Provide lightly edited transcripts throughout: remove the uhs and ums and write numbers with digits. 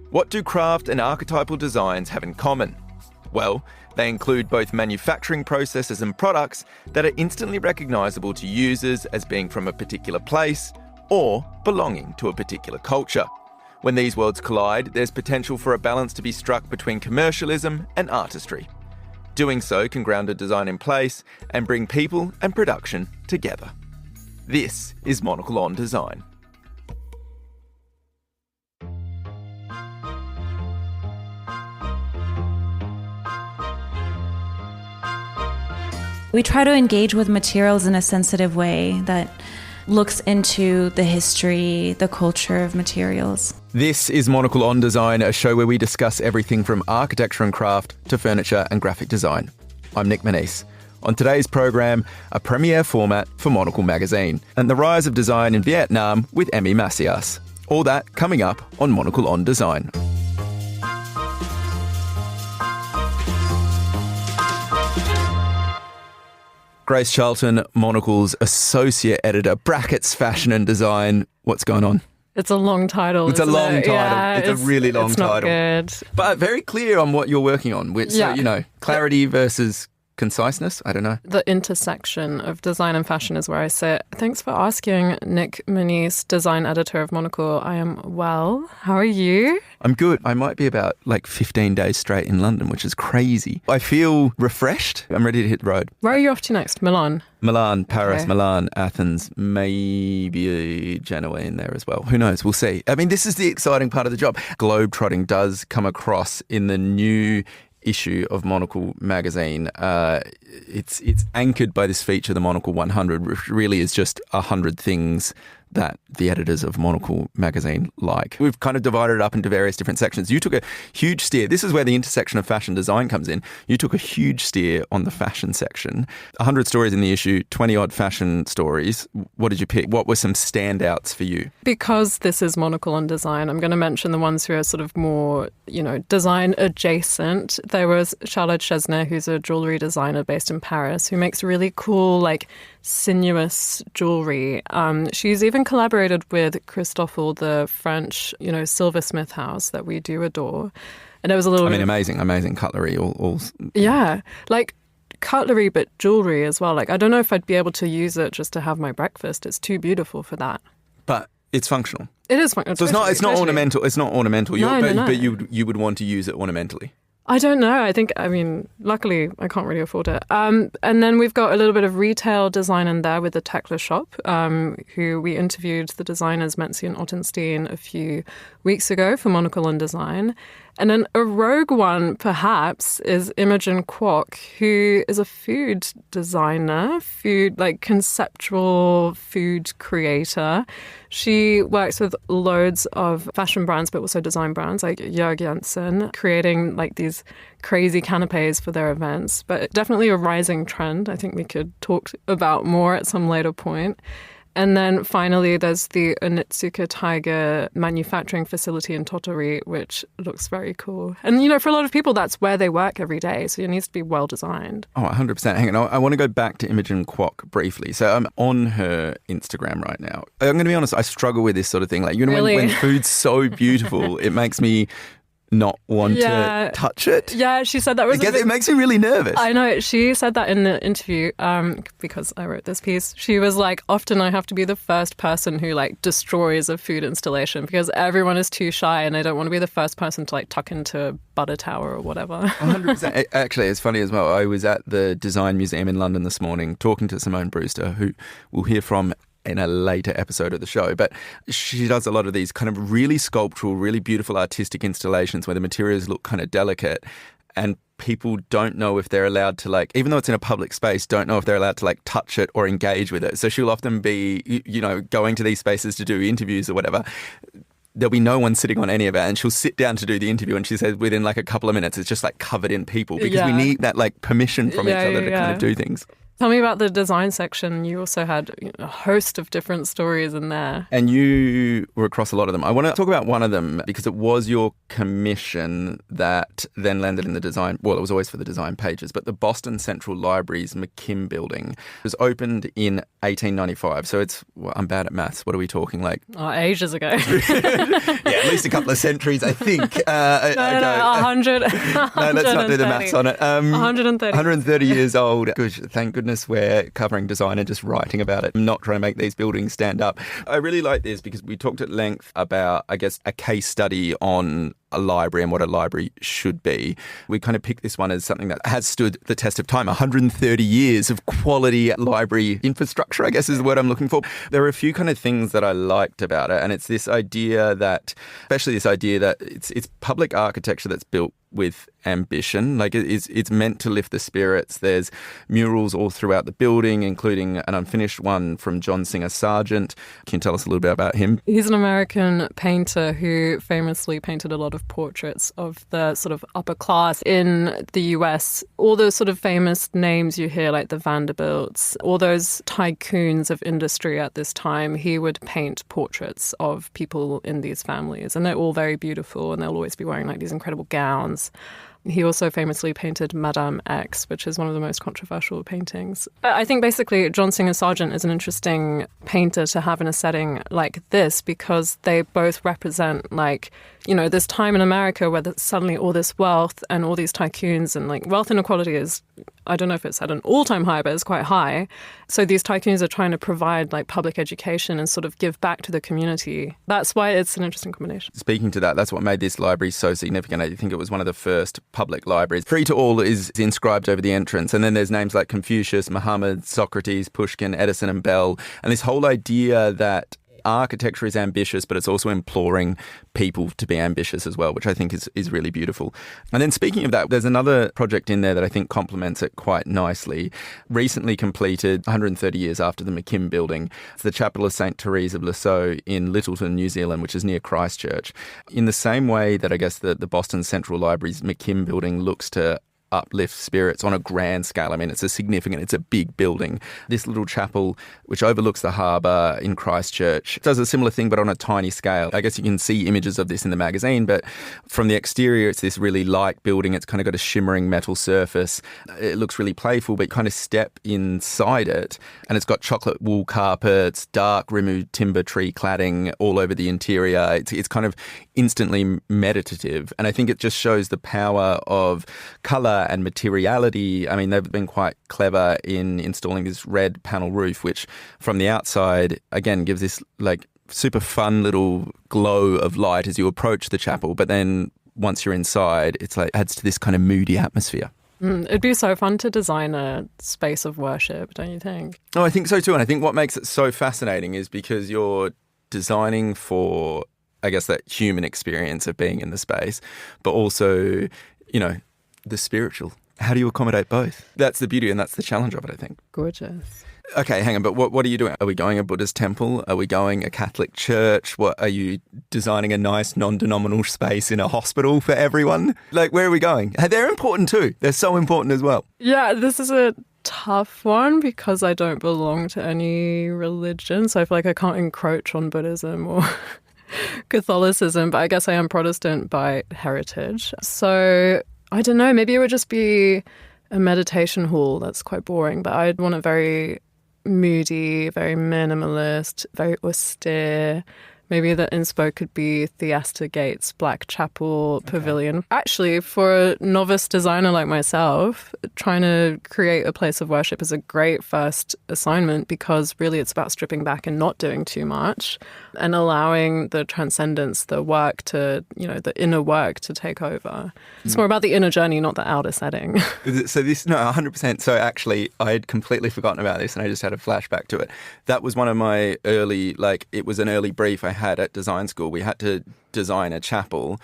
What do craft and archetypal designs have in common? Well, they include both manufacturing processes and products that are instantly recognisable to users as being from a particular place or belonging to a particular culture. When these worlds collide, there's potential for a balance to be struck between commercialism and artistry. Doing so can ground a design in place and bring people and production together. This is Monocle on Design. We try to engage with materials in a sensitive way that looks into the history, the culture of materials. This is Monocle on Design, a show where we discuss everything from architecture and craft to furniture and graphic design. I'm Nick Monisse. On today's program, a premiere format for Monocle magazine and the rise of design in Vietnam with Emmie Massias. All that coming up on Monocle on Design. Grace Charlton, Monocle's Associate Editor, brackets Fashion and Design. What's going on? It's a long title. It's a long title. Yeah, it's a really long it's not title. Good. But very clear on what you're working on. Which, yeah. So, clarity versus conciseness. I don't know. The intersection of design and fashion is where I sit. Thanks for asking, Nick Monisse, design editor of Monocle. I am well. How are you? I'm good. I might be about 15 days straight in London, which is crazy. I feel refreshed. I'm ready to hit the road. Where are you off to next? Milan, Paris, okay. Milan, Athens, maybe Genoa in there as well. Who knows? We'll see. I mean, this is the exciting part of the job. Globetrotting does come across in the new issue of Monocle magazine. It's anchored by this feature, the Monocle 100, which really is just 100 things that the editors of Monocle magazine like. We've kind of divided it up into various different sections. You took a huge steer. This is where the intersection of fashion design comes in. You took a huge steer on the fashion section. 100 stories in the issue, 20-odd fashion stories. What did you pick? What were some standouts for you? Because this is Monocle on Design, I'm going to mention the ones who are sort of more, design adjacent. There was Charlotte Chesnay, who's a jewellery designer based in Paris, who makes really cool, sinuous jewellery. She's even collaborated with Christoffel, the French, silversmith house that we do adore. And there was a little amazing cutlery. All yeah, cutlery, but jewellery as well. I don't know if I'd be able to use it just to have my breakfast. It's too beautiful for that. But it's functional. It is functional. So it's not ornamental. It's not ornamental. No. But you would want to use it ornamentally. I don't know. Luckily, I can't really afford it. And then we've got a little bit of retail design in there with the Tekla shop, who we interviewed the designers Metzi and Ottenstein a few weeks ago for Monocle on Design. And then a rogue one, perhaps, is Imogen Kwok, who is a food designer, conceptual food creator. She works with loads of fashion brands, but also design brands like Jörg Jensen, creating these crazy canapes for their events. But definitely a rising trend. I think we could talk about more at some later point. And then finally, there's the Onitsuka Tiger manufacturing facility in Tottori, which looks very cool. And, for a lot of people, that's where they work every day. So it needs to be well designed. Oh, 100%. Hang on. I want to go back to Imogen Kwok briefly. So I'm on her Instagram right now. I'm going to be honest, I struggle with this sort of thing. Really? When food's so beautiful, it makes me not want to touch it. Yeah, she said that was it makes me really nervous. I know. She said that in the interview because I wrote this piece. She was like, often I have to be the first person who destroys a food installation because everyone is too shy and I don't want to be the first person to tuck into a butter tower or whatever. 100%. Actually, it's funny as well. I was at the Design Museum in London this morning talking to Simone Brewster, who we'll hear from in a later episode of the show, but she does a lot of these kind of really sculptural, really beautiful artistic installations where the materials look kind of delicate and people don't know if they're allowed to even though it's in a public space, don't know if they're allowed to touch it or engage with it. So she'll often be, going to these spaces to do interviews or whatever. There'll be no one sitting on any of it and she'll sit down to do the interview and she says within a couple of minutes it's just covered in people because we need that permission from each other to kind of do things. Tell me about the design section. You also had a host of different stories in there. And you were across a lot of them. I want to talk about one of them because it was your commission that then landed in the design. Well, it was always for the design pages, but the Boston Central Library's McKim building was opened in 1895. So I'm bad at maths. What are we talking, like? Ages ago. Yeah, at least a couple of centuries, I think. No, 100. No, let's not do the maths on it. 130. 130 years old. Good. Thank goodness we're covering design and just writing about it. I'm not trying to make these buildings stand up. I really like this because we talked at length about, I guess, a case study on a library and what a library should be. We kind of picked this one as something that has stood the test of time. 130 years of quality library infrastructure, I guess is the word I'm looking for. There are a few kind of things that I liked about it, and it's this idea that, especially this idea that it's public architecture that's built with ambition. Like it's meant to lift the spirits. There's murals all throughout the building, including an unfinished one from John Singer Sargent. Can you tell us a little bit about him? He's an American painter who famously painted a lot of portraits of the sort of upper class in the US. All those sort of famous names you hear, like the Vanderbilts, all those tycoons of industry at this time, he would paint portraits of people in these families. And they're all very beautiful, and they'll always be wearing like these incredible gowns. He also famously painted Madame X, which is one of the most controversial paintings. I think basically John Singer Sargent is an interesting painter to have in a setting like this because they both represent like, you know, this time in America where there's suddenly all this wealth and all these tycoons, and like wealth inequality is, I don't know if it's at an all-time high, but it's quite high. So these tycoons are trying to provide like public education and sort of give back to the community. That's why it's an interesting combination. Speaking to that, that's what made this library so significant. I think it was one of the first public libraries. Free to all is inscribed over the entrance. And then there's names like Confucius, Muhammad, Socrates, Pushkin, Edison and Bell. And this whole idea that architecture is ambitious, but it's also imploring people to be ambitious as well, which I think is really beautiful. And then speaking of that, there's another project in there that I think complements it quite nicely. Recently completed, 130 years after the McKim building. It's the Chapel of St. Therese of Lisieux in Littleton, New Zealand, which is near Christchurch. In the same way that I guess the Boston Central Library's McKim building looks to uplift spirits on a grand scale. I mean, it's a big building. This little chapel, which overlooks the harbour in Christchurch, does a similar thing, but on a tiny scale. I guess you can see images of this in the magazine, but from the exterior, it's this really light building. It's kind of got a shimmering metal surface. It looks really playful, but you kind of step inside it, and it's got chocolate wool carpets, dark removed timber tree cladding all over the interior. It's kind of instantly meditative, and I think it just shows the power of colour and materiality. I mean, they've been quite clever in installing this red panel roof, which from the outside, again, gives this like super fun little glow of light as you approach the chapel. But then once you're inside, it's like adds to this kind of moody atmosphere. It'd be so fun to design a space of worship, don't you think? Oh, I think so too. And I think what makes it so fascinating is because you're designing for, I guess, that human experience of being in the space, but also, you know, the spiritual. How do you accommodate both? That's the beauty and that's the challenge of it, I think. Gorgeous. Okay, hang on, but what are you doing? Are we going a Buddhist temple? Are we going a Catholic church? What are you designing a nice non-denominational space in a hospital for everyone? Like, where are we going? They're important too. They're so important as well. Yeah, this is a tough one because I don't belong to any religion, so I feel like I can't encroach on Buddhism or Catholicism, but I guess I am Protestant by heritage. So I don't know, maybe it would just be a meditation hall. That's quite boring, but I'd want it very moody, very minimalist, very austere. Maybe the inspo could be Theaster Gates Black Chapel Pavilion. Actually, for a novice designer like myself, trying to create a place of worship is a great first assignment because really it's about stripping back and not doing too much and allowing the transcendence, the work to, you know, the inner work to take over. It's more about the inner journey, not the outer setting. So this, no, 100%. So actually, I had completely forgotten about this and I just had a flashback to it. That was one of my early, it was an early brief I had at design school. We had to design a chapel.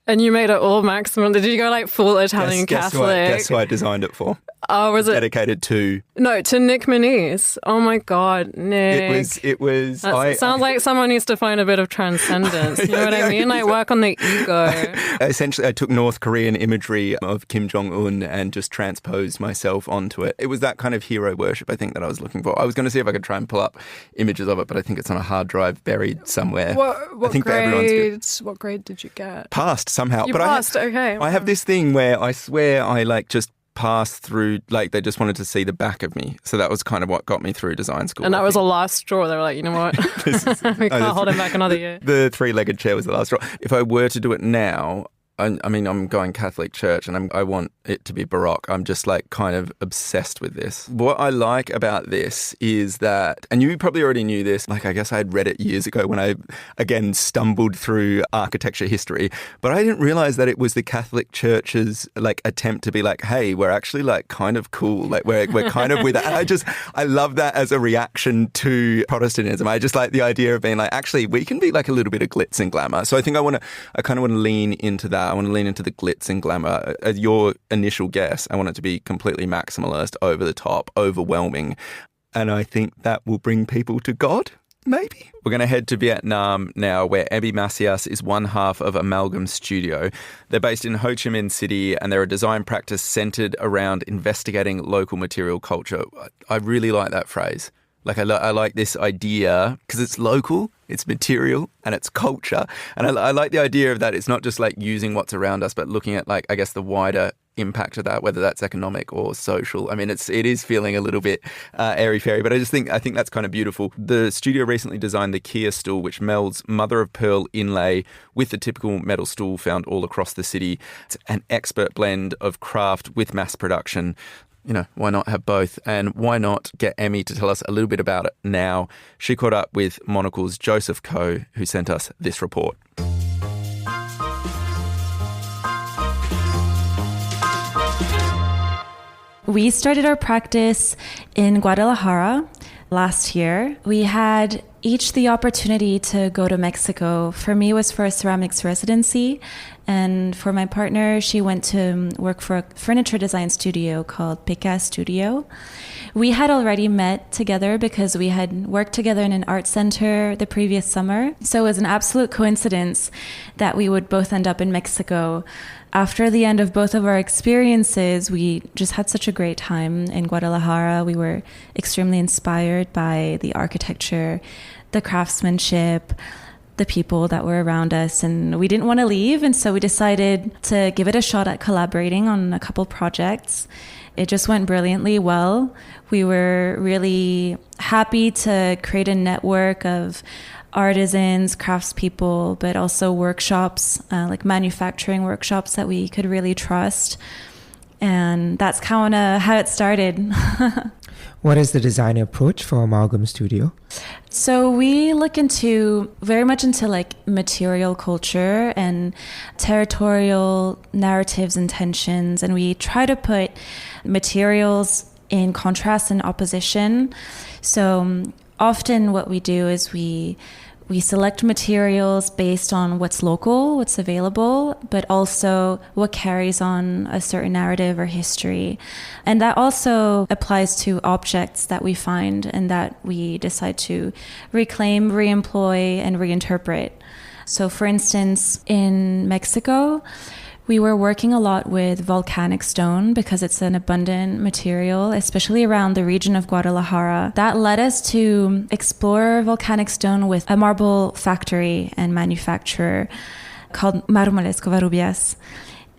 And you made it all maximum. Did you go full Italian Catholic? Guess who I designed it for? Oh, was it? Dedicated to... No, to Nick Monisse. Oh my God, Nick. It was... Sounds like someone needs to find a bit of transcendence. You know what I mean? I work on the ego. Essentially, I took North Korean imagery of Kim Jong-un and just transposed myself onto it. It was that kind of hero worship, I think, that I was looking for. I was going to see if I could try and pull up images of it, but I think it's on a hard drive buried somewhere. What grade did you get? Passed somehow. You passed, okay. I have this thing where I swear I just pass through, they just wanted to see the back of me. So that was kind of what got me through design school. And that was the last straw. They were like, you know what? We can't hold him back another year. The three-legged chair was the last straw. If I were to do it now, I'm going Catholic church and I want it to be Baroque. I'm just kind of obsessed with this. What I like about this is that, and you probably already knew this, I guess I had read it years ago when I, again, stumbled through architecture history, but I didn't realize that it was the Catholic Church's attempt to be hey, we're actually kind of cool. We're kind of with it. And I love that as a reaction to Protestantism. I just like the idea of being actually, we can be a little bit of glitz and glamour. So I think I kind of want to lean into that. I want to lean into the glitz and glamour. As your initial guess, I want it to be completely maximalist, over the top, overwhelming. And I think that will bring people to God, maybe. We're going to head to Vietnam now, where Emmie Massias is one half of Amalgam Studio. They're based in Ho Chi Minh City, and they're a design practice centred around investigating local material culture. I really like that phrase. I like this idea because it's local, it's material, and it's culture. And I like the idea of that. It's not just using what's around us, but looking at I guess the wider impact of that, whether that's economic or social. I mean, it is feeling a little bit airy-fairy, but I think that's kind of beautiful. The studio recently designed the Kia stool, which melds mother of pearl inlay with the typical metal stool found all across the city. It's an expert blend of craft with mass production. Why not have both? And why not get Emmie to tell us a little bit about it now? She caught up with Monocle's Joseph Coe, who sent us this report. We started our practice in Guadalajara last year. We had each the opportunity to go to Mexico. For me, it was for a ceramics residency. And for my partner, she went to work for a furniture design studio called Pica Studio. We had already met together because we had worked together in an art center the previous summer. So it was an absolute coincidence that we would both end up in Mexico. After the end of both of our experiences, we just had such a great time in Guadalajara. We were extremely inspired by the architecture, the craftsmanship, the people that were around us, and we didn't want to leave, and so we decided to give it a shot at collaborating on a couple projects. It just went brilliantly well. We were really happy to create a network of artisans, craftspeople, but also workshops, manufacturing workshops that we could really trust. And that's kind of how it started. What is the design approach for Amalgam Studio? So we look very much into material culture and territorial narratives and tensions, and we try to put materials in contrast and opposition. So often what we do is we select materials based on what's local, what's available, but also what carries on a certain narrative or history. And that also applies to objects that we find and that we decide to reclaim, reemploy, and reinterpret. So for instance, in Mexico, we were working a lot with volcanic stone because it's an abundant material, especially around the region of Guadalajara. That led us to explore volcanic stone with a marble factory and manufacturer called Mármoles Covarrubias.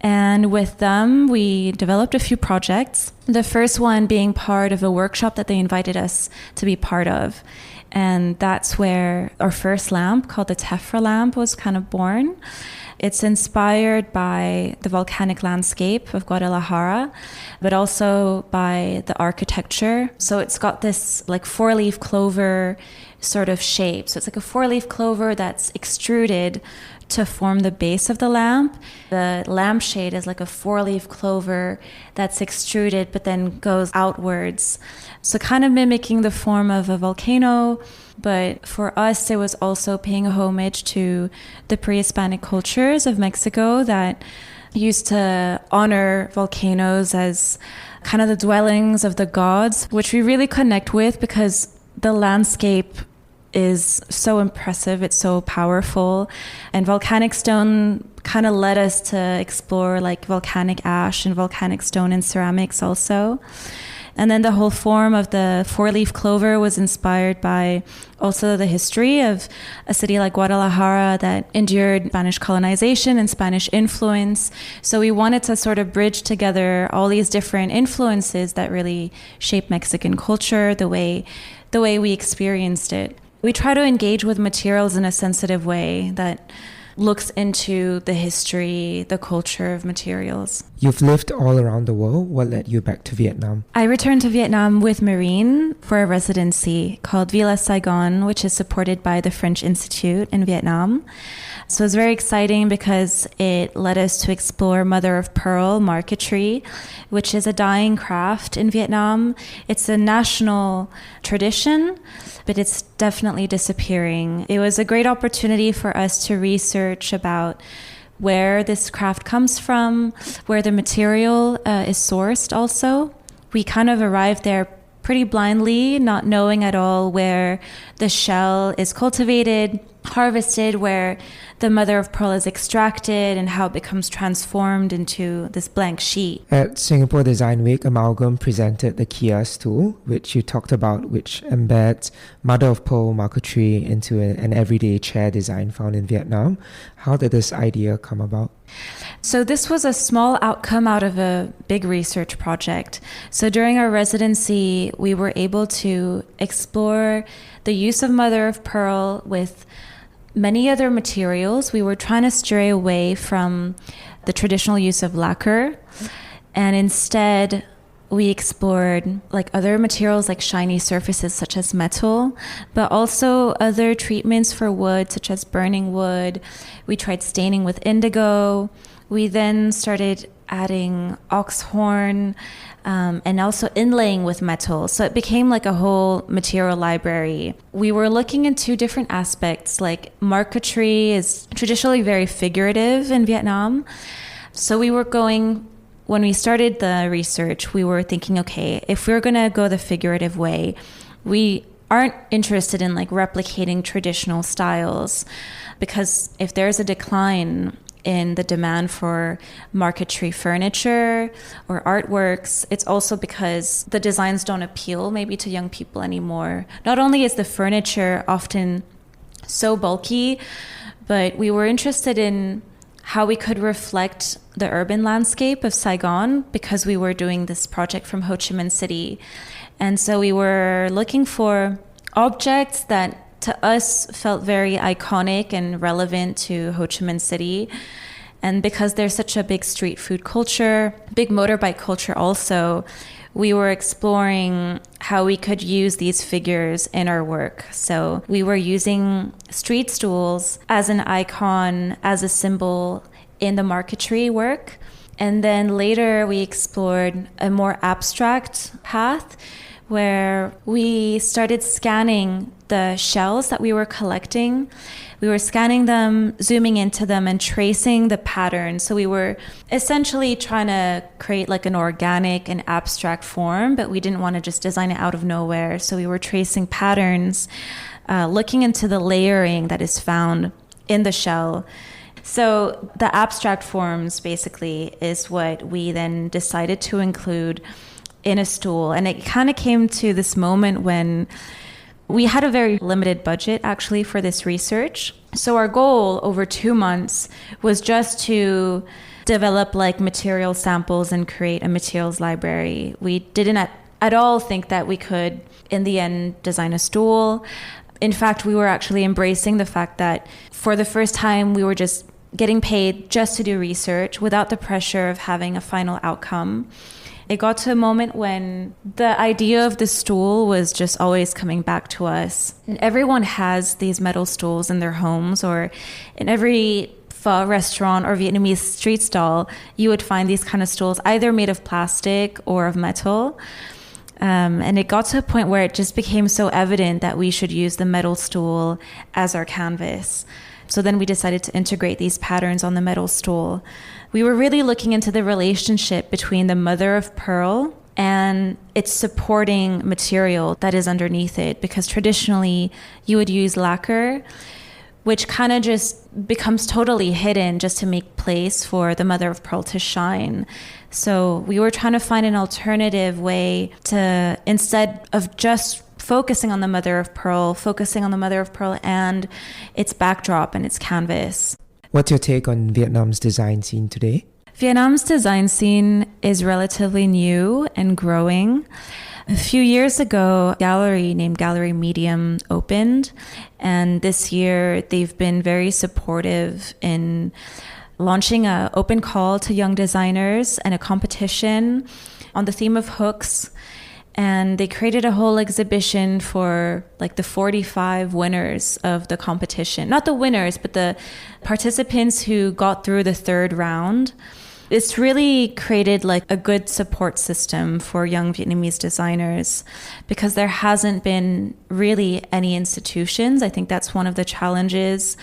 And with them, we developed a few projects. The first one being part of a workshop that they invited us to be part of. And that's where our first lamp, called the Tephra lamp, was kind of born. It's inspired by the volcanic landscape of Guadalajara, but also by the architecture. So it's got this four-leaf clover sort of shape. So it's a four-leaf clover that's extruded to form the base of the lamp. The lampshade is a four-leaf clover that's extruded but then goes outwards. So kind of mimicking the form of a volcano. But for us, it was also paying a homage to the pre-Hispanic cultures of Mexico that used to honor volcanoes as kind of the dwellings of the gods, which we really connect with because the landscape is so impressive, it's so powerful. And volcanic stone kind of led us to explore like volcanic ash and volcanic stone and ceramics also. And then the whole form of the four-leaf clover was inspired by also the history of a city like Guadalajara that endured Spanish colonization and Spanish influence. So we wanted to sort of bridge together all these different influences that really shape Mexican culture, the way we experienced it. We try to engage with materials in a sensitive way that looks into the history, the culture of materials. You've lived all around the world. What led you back to Vietnam? I returned to Vietnam with Marine for a residency called Villa Saigon, which is supported by the French Institute in Vietnam. So it was very exciting because it led us to explore mother of pearl marquetry, which is a dying craft in Vietnam. It's a national tradition, but it's definitely disappearing. It was a great opportunity for us to research about where this craft comes from, where the material is sourced also. We kind of arrived there pretty blindly, not knowing at all where the shell is cultivated, harvested, where the mother of pearl is extracted, and how it becomes transformed into this blank sheet. At Singapore Design Week, Amalgam presented the Kia stool, which you talked about, which embeds mother of pearl marquetry into an everyday chair design found in Vietnam. How did this idea come about? So this was a small outcome out of a big research project. So during our residency, we were able to explore the use of mother of pearl with many other materials. We were trying to stray away from the traditional use of lacquer, and instead we explored like other materials like shiny surfaces such as metal, but also other treatments for wood such as burning wood. We tried staining with indigo. We then started adding ox horn and also inlaying with metal. So it became like a whole material library. We were looking into different aspects, like marquetry is traditionally very figurative in Vietnam. So we were going, when we started the research, we were thinking, okay, if we're going to go the figurative way, we aren't interested in like replicating traditional styles, because if there's a decline in the demand for marquetry furniture or artworks, it's also because the designs don't appeal maybe to young people anymore. Not only is the furniture often so bulky, but we were interested in how we could reflect the urban landscape of Saigon because we were doing this project from Ho Chi Minh City. And so we were looking for objects that to us felt very iconic and relevant to Ho Chi Minh City. And because there's such a big street food culture, big motorbike culture also, we were exploring how we could use these figures in our work. So we were using street stools as an icon, as a symbol in the marquetry work. And then later we explored a more abstract path where we started scanning the shells that we were collecting. We were scanning them, zooming into them, and tracing the patterns. So we were essentially trying to create like an organic and abstract form, but we didn't want to just design it out of nowhere. So we were tracing patterns, looking into the layering that is found in the shell. So the abstract forms basically is what we then decided to include in a stool. And it kind of came to this moment when we had a very limited budget actually for this research. So our goal over 2 months was just to develop like material samples and create a materials library. We didn't at all think that we could, in the end, design a stool. In fact, we were actually embracing the fact that for the first time, we were just getting paid just to do research without the pressure of having a final outcome. It got to a moment when the idea of the stool was just always coming back to us. And everyone has these metal stools in their homes, or in every pho restaurant or Vietnamese street stall, you would find these kind of stools either made of plastic or of metal. And it got to a point where it just became so evident that we should use the metal stool as our canvas. So then we decided to integrate these patterns on the metal stool. We were really looking into the relationship between the mother of pearl and it's supporting material that is underneath it, because traditionally you would use lacquer, which kind of just becomes totally hidden just to make place for the mother of pearl to shine. So we were trying to find an alternative way to, instead of just focusing on the mother of pearl and its backdrop and its canvas. What's your take on Vietnam's design scene today? Vietnam's design scene is relatively new and growing. A few years ago, a gallery named Gallery Medium opened, and this year they've been very supportive in launching an open call to young designers and a competition on the theme of hooks. And they created a whole exhibition for like the 45 winners of the competition. Not the winners, but the participants who got through the third round. It's really created like a good support system for young Vietnamese designers, because there hasn't been really any institutions. I think that's one of the challenges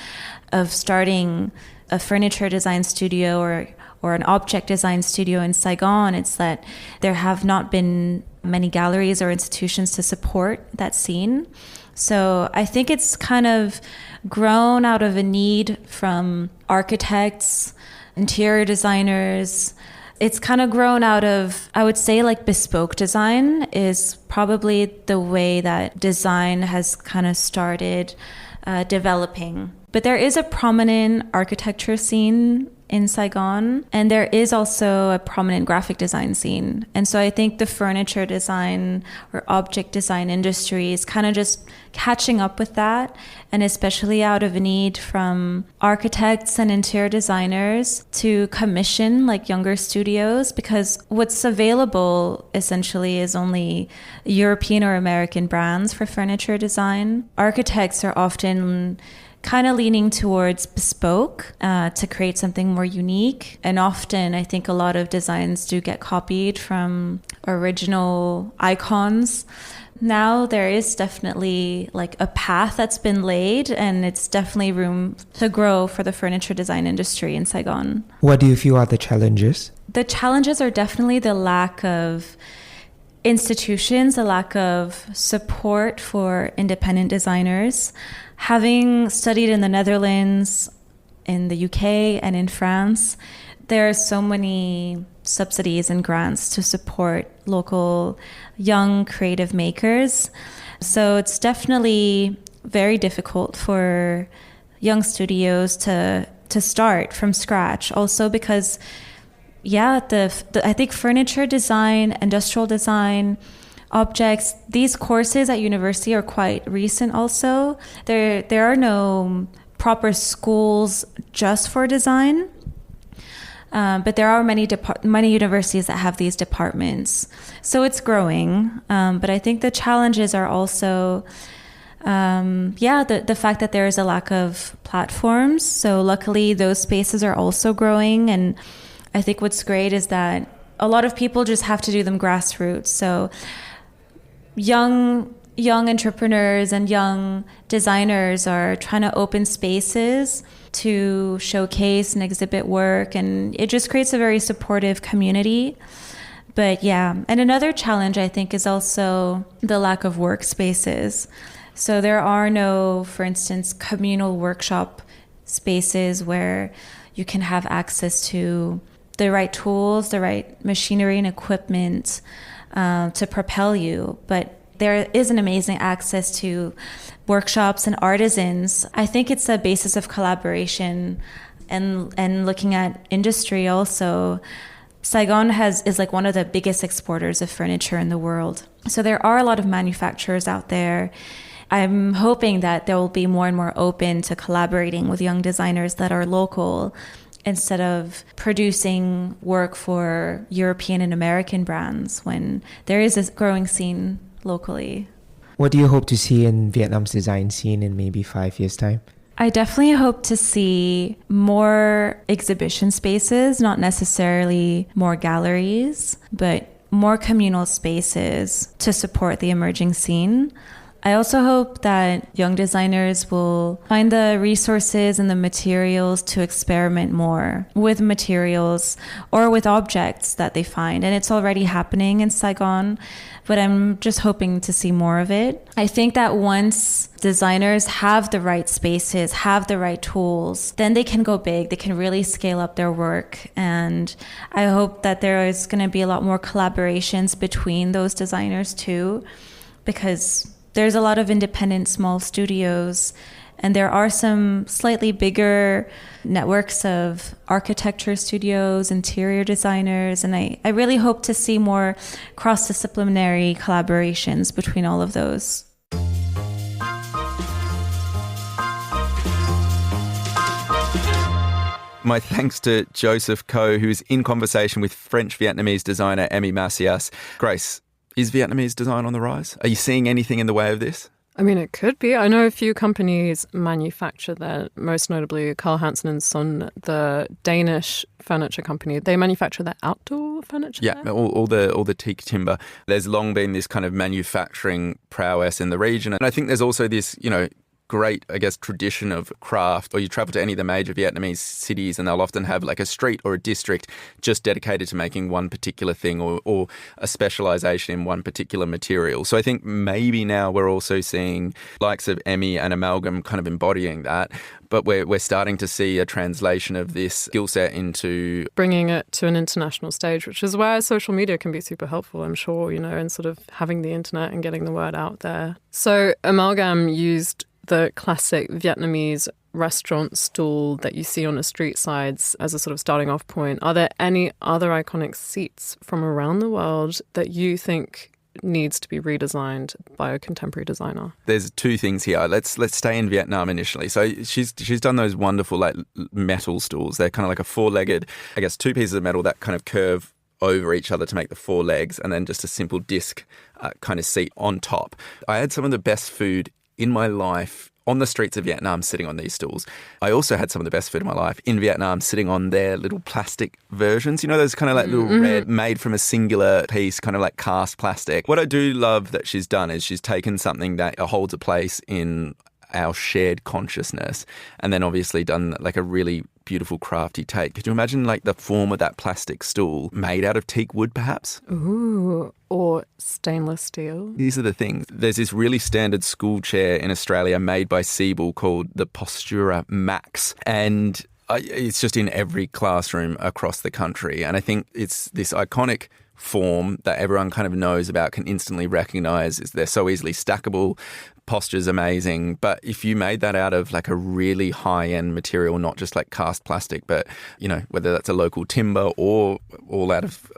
of starting a furniture design studio or an object design studio in Saigon. It's that there have not been many galleries or institutions to support that scene. So I think it's kind of grown out of a need from architects, interior designers. It's kind of grown out of, I would say, like bespoke design is probably the way that design has kind of started developing. But there is a prominent architecture scene in Saigon, and there is also a prominent graphic design scene. And so I think the furniture design or object design industry is kind of just catching up with that, and especially out of a need from architects and interior designers to commission like younger studios, because what's available essentially is only European or American brands for furniture design. Architects are often kind of leaning towards bespoke to create something more unique. And often I think a lot of designs do get copied from original icons. Now there is definitely like a path that's been laid, and it's definitely room to grow for the furniture design industry in Saigon. What do you feel are the challenges? The challenges are definitely the lack of institutions, a lack of support for independent designers. Having studied in the Netherlands, in the UK, and in France, there are so many subsidies and grants to support local young creative makers. So it's definitely very difficult for young studios to start from scratch. Also because, I think furniture design, industrial design, objects, these courses at university are quite recent also. There are no proper schools just for design, but there are many universities that have these departments. So it's growing, but I think the challenges are also the fact that there is a lack of platforms. So luckily those spaces are also growing, and I think what's great is that a lot of people just have to do them grassroots. So young entrepreneurs and young designers are trying to open spaces to showcase and exhibit work, and it just creates a very supportive community. But and another challenge I think is also the lack of workspaces. So there are no, for instance, communal workshop spaces where you can have access to the right tools, the right machinery and equipment to propel you. But there is an amazing access to workshops and artisans. I think it's a basis of collaboration and looking at industry also. Saigon is like one of the biggest exporters of furniture in the world. So there are a lot of manufacturers out there. I'm hoping that there will be more and more open to collaborating with young designers that are local, instead of producing work for European and American brands, when there is a growing scene locally. What do you hope to see in Vietnam's design scene in maybe 5 years' time? I definitely hope to see more exhibition spaces, not necessarily more galleries, but more communal spaces to support the emerging scene. I also hope that young designers will find the resources and the materials to experiment more with materials or with objects that they find. And it's already happening in Saigon, but I'm just hoping to see more of it. I think that once designers have the right spaces, have the right tools, then they can go big. They can really scale up their work. And I hope that there is going to be a lot more collaborations between those designers too, because there's a lot of independent small studios, and there are some slightly bigger networks of architecture studios, interior designers, and I really hope to see more cross-disciplinary collaborations between all of those. My thanks to Joseph Koh, who's in conversation with French-Vietnamese designer Emmie Massias. Grace, is Vietnamese design on the rise? Are you seeing anything in the way of this? I mean, it could be. I know a few companies manufacture that, most notably Carl Hansen and Son, the Danish furniture company. They manufacture their outdoor furniture. Yeah, all the teak timber. There's long been this kind of manufacturing prowess in the region. And I think there's also this, great, I guess, tradition of craft. Or you travel to any of the major Vietnamese cities and they'll often have like a street or a district just dedicated to making one particular thing or a specialization in one particular material. So I think maybe now we're also seeing likes of Emmie and Amalgam kind of embodying that. But we're starting to see a translation of this skill set into bringing it to an international stage, which is where social media can be super helpful, I'm sure, and sort of having the internet and getting the word out there. So Amalgam used the classic Vietnamese restaurant stool that you see on the street sides as a sort of starting off point. Are there any other iconic seats from around the world that you think needs to be redesigned by a contemporary designer? There's two things here. Let's stay in Vietnam initially. So she's done those wonderful like metal stools. They're kind of like a four-legged, I guess, two pieces of metal that kind of curve over each other to make the four legs, and then just a simple disc kind of seat on top. I had some of the best food in my life on the streets of Vietnam sitting on these stools. I also had some of the best food in my life in Vietnam sitting on their little plastic versions. Those kind of like little red, made from a singular piece, kind of like cast plastic. What I do love that she's done is she's taken something that holds a place in our shared consciousness and then obviously done like a really beautiful crafty take. Could you imagine like the form of that plastic stool made out of teak wood perhaps? Ooh, or stainless steel. These are the things. There's this really standard school chair in Australia made by Siebel called the Postura Max, and it's just in every classroom across the country. And I think it's this iconic form that everyone kind of knows about, can instantly recognize. They're so easily stackable. Posture's amazing. But if you made that out of like a really high-end material, not just like cast plastic, but, whether that's a local timber or all out of,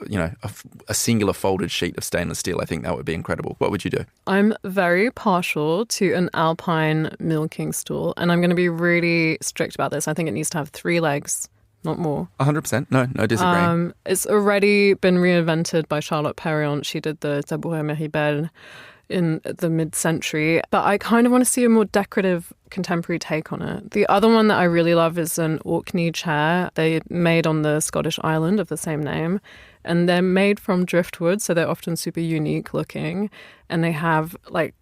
a singular folded sheet of stainless steel, I think that would be incredible. What would you do? I'm very partial to an alpine milking stool, and I'm going to be really strict about this. I think it needs to have 3 legs. Not more. 100%. No disagreeing. It's already been reinvented by Charlotte Perriand. She did the tabouret Meribel in the mid-century. But I kind of want to see a more decorative contemporary take on it. The other one that I really love is an Orkney chair. They're made on the Scottish island of the same name. And they're made from driftwood, so they're often super unique looking. And they have like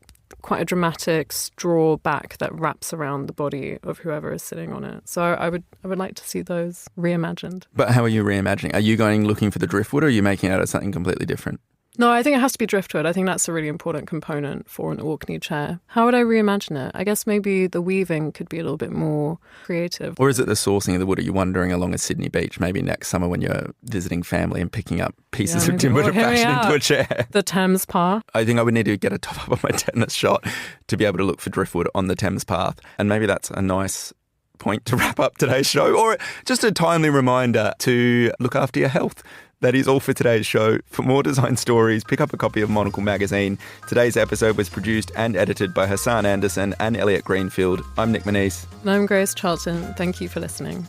quite a dramatic straw back that wraps around the body of whoever is sitting on it. So I would like to see those reimagined. But how are you reimagining? Are you going looking for the driftwood or are you making it out of something completely different? No, I think it has to be driftwood. I think that's a really important component for an Orkney chair. How would I reimagine it? I guess maybe the weaving could be a little bit more creative. Or is it the sourcing of the wood? Are you wandering along a Sydney beach maybe next summer when you're visiting family and picking up pieces of timber to fashion into a chair? The Thames Path. I think I would need to get a top up on my tennis shot to be able to look for driftwood on the Thames Path. And maybe that's a nice point to wrap up today's show, or just a timely reminder to look after your health. That is all for today's show. For more design stories, pick up a copy of Monocle magazine. Today's episode was produced and edited by Hassan Anderson and Elliot Greenfield. I'm Nick Monisse. And I'm Grace Charlton. Thank you for listening.